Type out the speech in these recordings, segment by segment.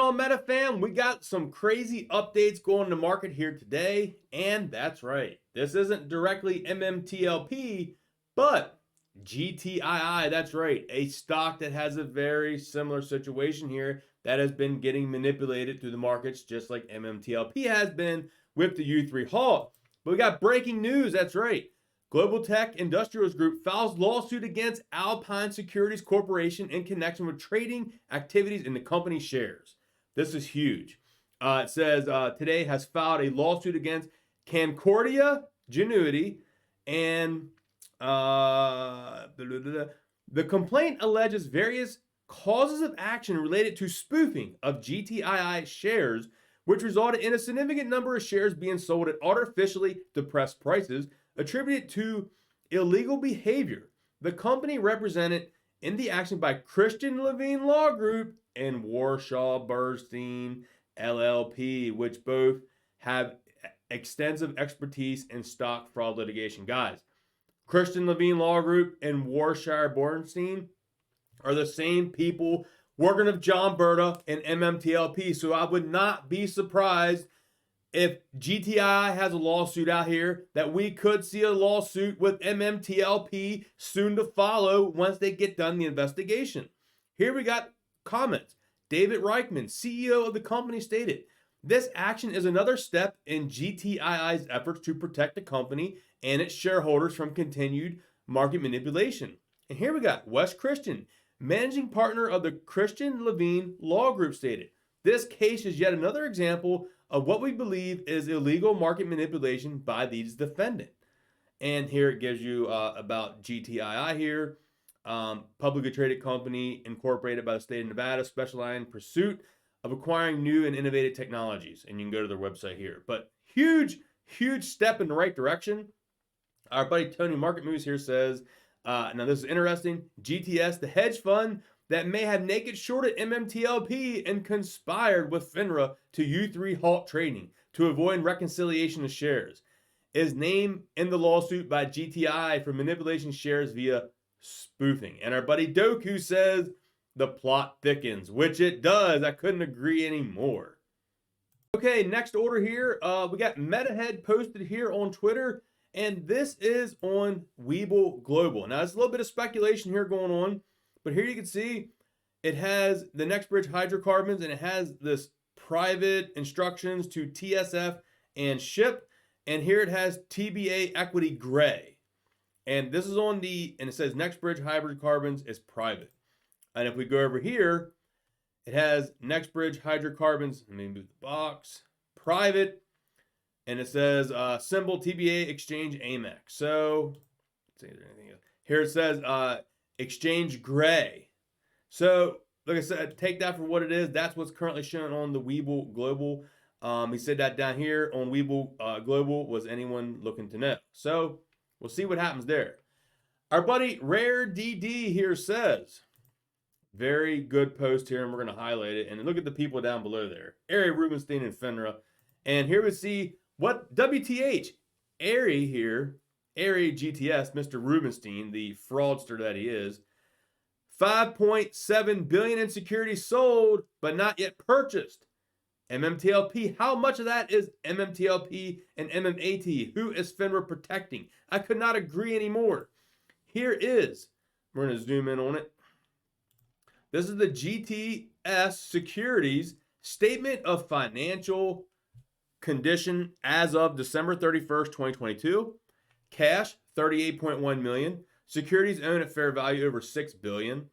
on, Meta fam? We got some crazy updates going to market here today, and that's right. This isn't directly MMTLP, but GTII. That's right. A stock that has a very similar situation here that has been getting manipulated through the markets just like MMTLP has been with the U3 halt. But we got breaking news. That's right. Global Tech Industrials Group files lawsuit against Alpine Securities Corporation in connection with trading activities in the company's shares. This is huge. It says today has filed a lawsuit against Concordia Genuity, and the complaint alleges various causes of action related to spoofing of GTII shares, which resulted in a significant number of shares being sold at artificially depressed prices, attributed to illegal behavior. The company represented in the action by Christian Levine Law Group and Warshaw Burstein LLP, which both have extensive expertise in stock fraud litigation. Guys, Christian Levine Law Group and Warshaw Burstein are the same people working with John Berta and MMTLP, so I would not be surprised if GTI has a lawsuit out here, that we could see a lawsuit with MMTLP soon to follow once they get done the investigation. Here we got comments. David Reichman, CEO of the company, stated, "This action is another step in GTII's efforts to protect the company and its shareholders from continued market manipulation." And here we got Wes Christian, managing partner of the Christian Levine Law Group, stated, "This case is yet another example of what we believe is illegal market manipulation by these defendants." And here it gives you about GTII here. Publicly traded company incorporated by the state of Nevada, specializing in pursuit of acquiring new and innovative technologies. And you can go to their website here. But huge, huge step in the right direction. Our buddy Tony Market Moves here says, now this is interesting, GTS, the hedge fund that may have naked shorted MMTLP and conspired with FINRA to U3 halt trading to avoid reconciliation of shares, is named in the lawsuit by GTI for manipulation shares via spoofing. And our buddy Doku says the plot thickens, which it does. I couldn't agree anymore. Okay, next order here. We got MetaHead posted here on Twitter, and this is on Webull Global. Now, there's a little bit of speculation here going on, but here you can see it has the Nextbridge hydrocarbons, and it has this private instructions to TSF and SHIP. And here it has TBA equity gray. And this is on the, and it says Nextbridge hydrocarbons is private. And if we go over here, it has Nextbridge hydrocarbons, let me move the box, private. And it says symbol TBA exchange AMEX. So, let's see if there's anything else. Here it says exchange gray. So, like I said, take that for what it is. That's what's currently shown on the Webull Global. He said that down here on Webull Global, was anyone looking to know. So, we'll see what happens there. Our buddy Rare DD here says, very good post here, and we're going to highlight it. And look at the people down below there. Ari Rubenstein and FINRA. And here we see what WTH, Ari here, Ari GTS, Mr. Rubenstein, the fraudster that he is, 5.7 billion in securities sold, but not yet purchased. MMTLP, how much of that is MMTLP and MMAT? Who is FINRA protecting? I could not agree anymore. Here is, we're going to zoom in on it. This is the GTS Securities Statement of Financial Condition as of December 31st, 2022. Cash, 38.1 million. Securities owned at fair value over 6 billion.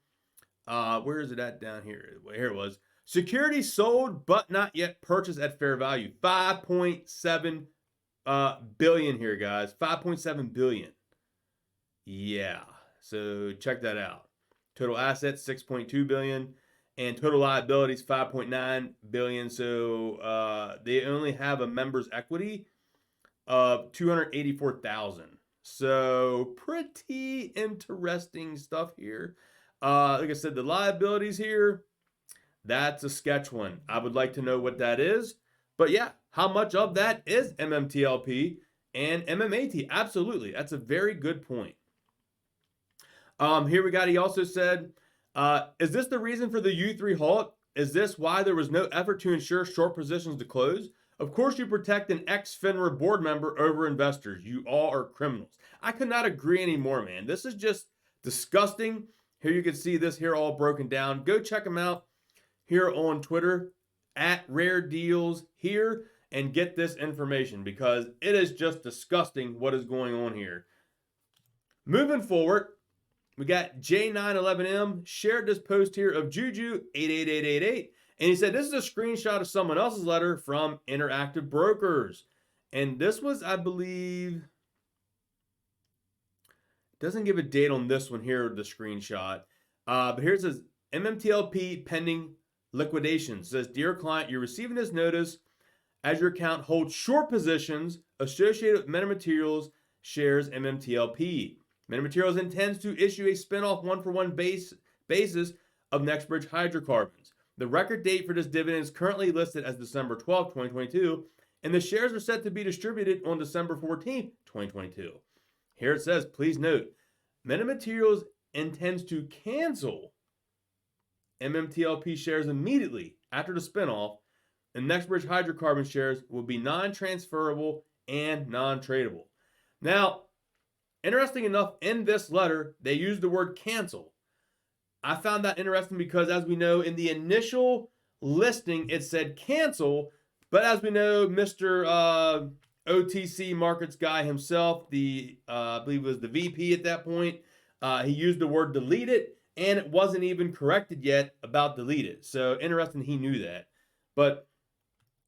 Where is it at down here? Here it was. Securities sold but not yet purchased at fair value. 5.7 billion here, guys. 5.7 billion. Yeah. So check that out. Total assets 6.2 billion and total liabilities 5.9 billion. So they only have a members equity of 284,000. So pretty interesting stuff here. Like I said, the liabilities here, that's a sketch one. I would like to know what that is. But yeah, how much of that is MMTLP and MMAT? Absolutely. That's a very good point. Here we got, he also said, is this the reason for the U3 halt? Is this why there was no effort to ensure short positions to close? Of course, you protect an ex-FINRA board member over investors. You all are criminals. I could not agree anymore, man. This is just disgusting. Here you can see this here all broken down. Go check them out here on Twitter at Rare Deals here and get this information because it is just disgusting what is going on here. Moving forward, we got J911M shared this post here of Juju88888, and he said this is a screenshot of someone else's letter from Interactive Brokers. And this was, I believe, doesn't give a date on this one here, the screenshot. But here it says, MMTLP pending liquidation. It says, dear client, you're receiving this notice as your account holds short positions associated with MetaMaterials shares MMTLP. MetaMaterials intends to issue a spinoff one-for-one basis of Nextbridge Hydrocarbons. The record date for this dividend is currently listed as December 12, 2022, and the shares are set to be distributed on December 14, 2022. Here it says, please note, MetaMaterials intends to cancel MMTLP shares immediately after the spinoff, and Nextbridge Hydrocarbon shares will be non-transferable and non-tradable. Now, interesting enough, in this letter, they used the word cancel. I found that interesting because, as we know, in the initial listing, it said cancel, but as we know, Mr. OTC markets guy himself, I believe it was the VP at that point, he used the word delete it, and it wasn't even corrected yet about delete it. So interesting he knew that. But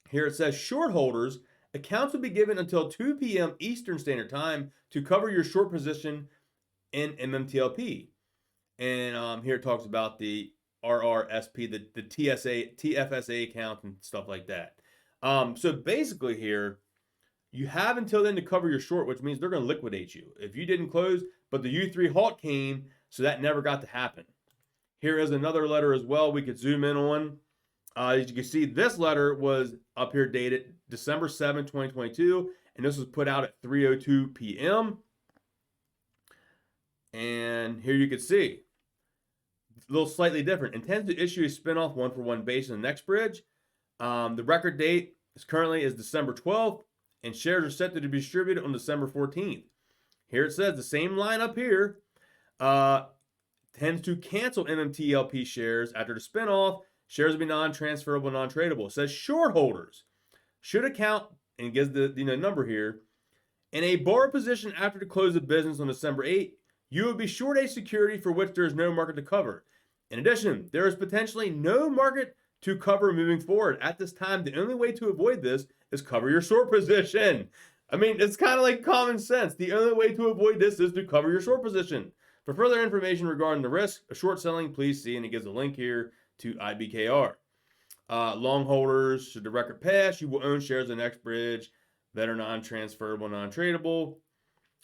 here it says, short holders, accounts will be given until 2 p.m. Eastern Standard Time to cover your short position in MMTLP. And here it talks about the RRSP, the TFSA account and stuff like that. So basically here, you have until then to cover your short, which means they're going to liquidate you if you didn't close, but the U3 halt came, so that never got to happen. Here is another letter as well we could zoom in on. As you can see, this letter was up here dated December 7, 2022, and this was put out at 3:02 p.m. And here you can see, a little slightly different. Intends to issue a spinoff one-for-one basis in Nextbridge. The record date is December 12th, and shares are set to be distributed on December 14th. Here it says the same line up here. Tends to cancel MMTLP shares after the spinoff. Shares will be non-transferable, non-tradable. It says short holders should account, and it gives the number here. In a borrow position after the close of business on December 8th, you will be short a security for which there is no market to cover. In addition, there is potentially no market to cover moving forward. At this time, the only way to avoid this is cover your short position. I mean, it's kind of like common sense. The only way to avoid this is to cover your short position. For further information regarding the risk of short selling, please see, and it gives a link here to IBKR. Long holders, should the record pass, you will own shares in Nextbridge that are non-transferable, non-tradable.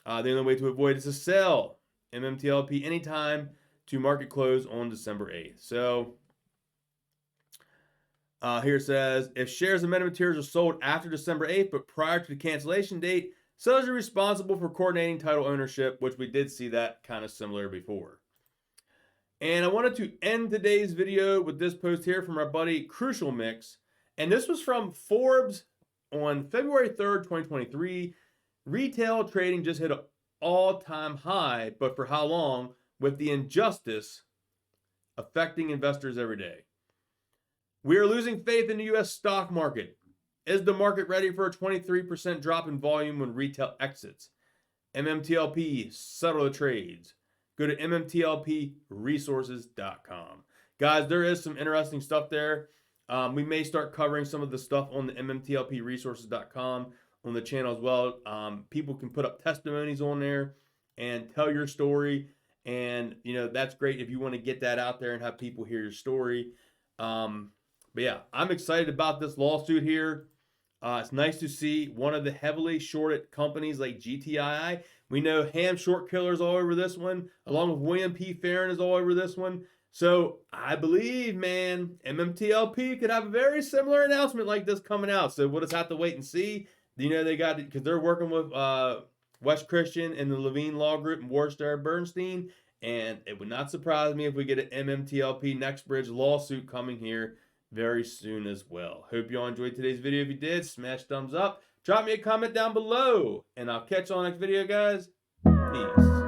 The only way to avoid is to sell MMTLP anytime to market close on December 8th. So here it says, if shares of MetaMaterials are sold after December 8th, but prior to the cancellation date, sellers are responsible for coordinating title ownership, which we did see that kind of similar before. And I wanted to end today's video with this post here from our buddy Crucial Mix. And this was from Forbes on February 3rd, 2023. Retail trading just hit an all-time high, but for how long? With the injustice affecting investors every day. We are losing faith in the U.S. stock market. Is the market ready for a 23% drop in volume when retail exits? MMTLP, settle the trades. Go to mmtlpresources.com. Guys, there is some interesting stuff there. We may start covering some of the stuff on the mmtlpresources.com on the channel as well. People can put up testimonies on there and tell your story. And, that's great if you want to get that out there and have people hear your story. But yeah, I'm excited about this lawsuit here. It's nice to see one of the heavily shorted companies like GTII. We know Ham Short Killer's all over this one, along with William P. Farron is all over this one. So I believe, man, MMTLP could have a very similar announcement like this coming out. So we'll just have to wait and see. They got it because they're working with West Christian and the Levine Law Group and Worcester Bernstein. And it would not surprise me if we get an MMTLP Nextbridge lawsuit coming here very soon as well. Hope you all enjoyed today's video. If you did, smash thumbs up. Drop me a comment down below. And I'll catch you on the next video, guys. Peace.